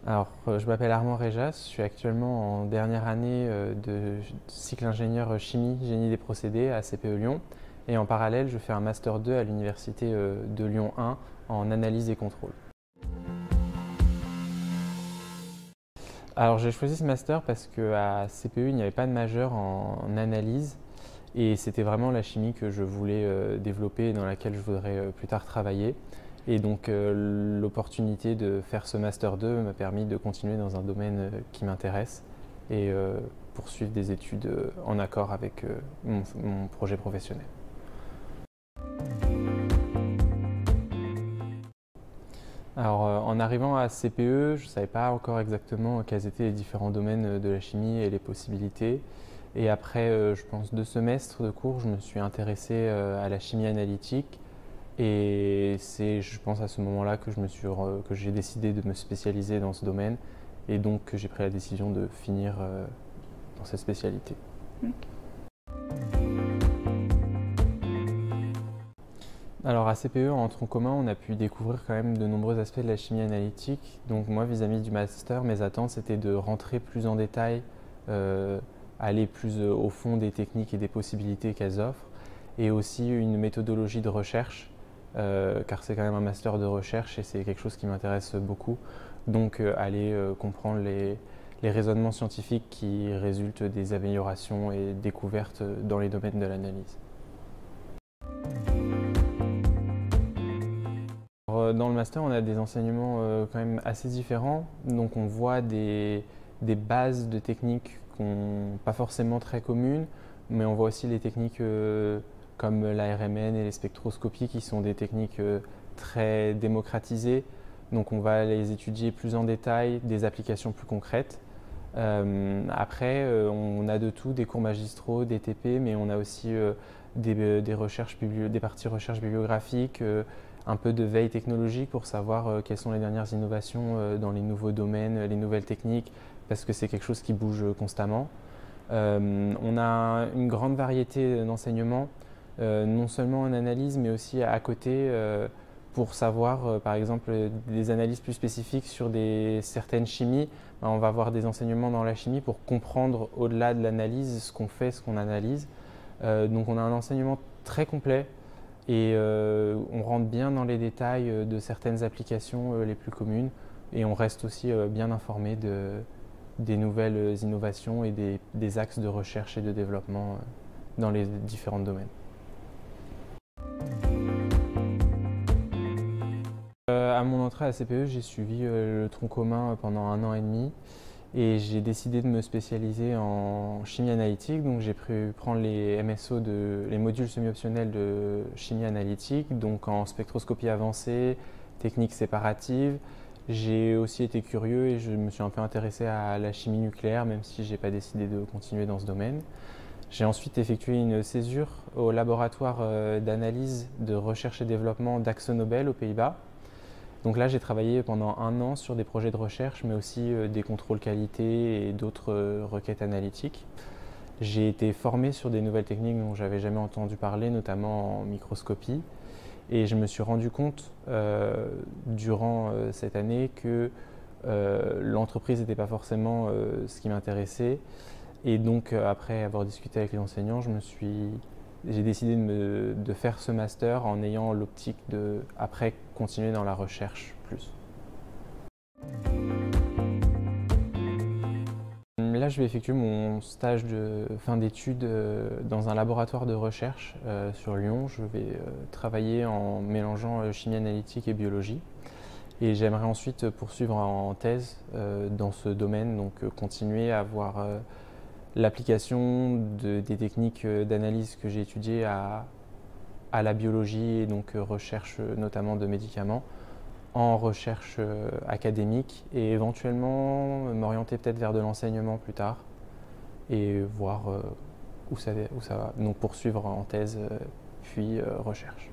Alors, je m'appelle Armand Réjas, je suis actuellement en dernière année de cycle ingénieur chimie, génie des procédés à CPE Lyon. Et en parallèle, je fais un Master 2 à l'université de Lyon 1 en analyse et contrôle. Alors, j'ai choisi ce master parce qu'à CPE, il n'y avait pas de majeur en analyse et c'était vraiment la chimie que je voulais développer et dans laquelle je voudrais plus tard travailler. Et donc l'opportunité de faire ce Master 2 m'a permis de continuer dans un domaine qui m'intéresse et poursuivre des études en accord avec mon projet professionnel. Alors en arrivant à CPE, je ne savais pas encore exactement quels étaient les différents domaines de la chimie et les possibilités. Et après, je pense, 2 semestres de cours, je me suis intéressé à la chimie analytique. Et c'est, je pense, à ce moment-là que j'ai décidé de me spécialiser dans ce domaine et donc que j'ai pris la décision de finir dans cette spécialité. Alors à CPE, en tronc commun, on a pu découvrir quand même de nombreux aspects de la chimie analytique. Donc moi, vis-à-vis du master, mes attentes, c'était de rentrer plus en détail, aller plus au fond des techniques et des possibilités qu'elles offrent, et aussi une méthodologie de recherche car c'est quand même un master de recherche et c'est quelque chose qui m'intéresse beaucoup. Donc aller comprendre les raisonnements scientifiques qui résultent des améliorations et découvertes dans les domaines de l'analyse. Dans le master, on a des enseignements quand même assez différents. Donc on voit des bases de techniques pas forcément très communes, mais on voit aussi les techniques comme la RMN et les spectroscopies qui sont des techniques très démocratisées. Donc on va les étudier plus en détail, des applications plus concrètes. Après, on a de tout, des cours magistraux, des TP, mais on a aussi des parties recherche bibliographique, un peu de veille technologique pour savoir quelles sont les dernières innovations dans les nouveaux domaines, les nouvelles techniques, parce que c'est quelque chose qui bouge constamment. On a une grande variété d'enseignements, non seulement en analyse, mais aussi à côté pour savoir, par exemple, des analyses plus spécifiques sur certaines chimies. On va avoir des enseignements dans la chimie pour comprendre au-delà de l'analyse ce qu'on fait, ce qu'on analyse. Donc on a un enseignement très complet et on rentre bien dans les détails de certaines applications les plus communes et on reste aussi bien informé des nouvelles innovations et des axes de recherche et de développement dans les différents domaines. À mon entrée à CPE, j'ai suivi le tronc commun pendant 1 an et demi et j'ai décidé de me spécialiser en chimie analytique. Donc j'ai pu prendre les MSO, les modules semi-optionnels de chimie analytique, donc en spectroscopie avancée, technique séparative. J'ai aussi été curieux et je me suis un peu intéressé à la chimie nucléaire, même si je n'ai pas décidé de continuer dans ce domaine. J'ai ensuite effectué une césure au laboratoire d'analyse, de recherche et développement d'AkzoNobel aux Pays-Bas. Donc là, j'ai travaillé pendant 1 an sur des projets de recherche, mais aussi des contrôles qualité et d'autres requêtes analytiques. J'ai été formé sur des nouvelles techniques dont je n'avais jamais entendu parler, notamment en microscopie. Et je me suis rendu compte durant cette année que l'entreprise n'était pas forcément ce qui m'intéressait. Et donc, après avoir discuté avec les enseignants, j'ai décidé de faire ce master en ayant l'optique de, après, continuer dans la recherche plus. Là, je vais effectuer mon stage de fin d'études dans un laboratoire de recherche sur Lyon. Je vais travailler en mélangeant chimie analytique et biologie. Et j'aimerais ensuite poursuivre en thèse dans ce domaine, donc continuer à voir l'application des techniques d'analyse que j'ai étudiées à la biologie et donc recherche notamment de médicaments en recherche académique et éventuellement m'orienter peut-être vers de l'enseignement plus tard et voir où ça va. Donc poursuivre en thèse puis recherche.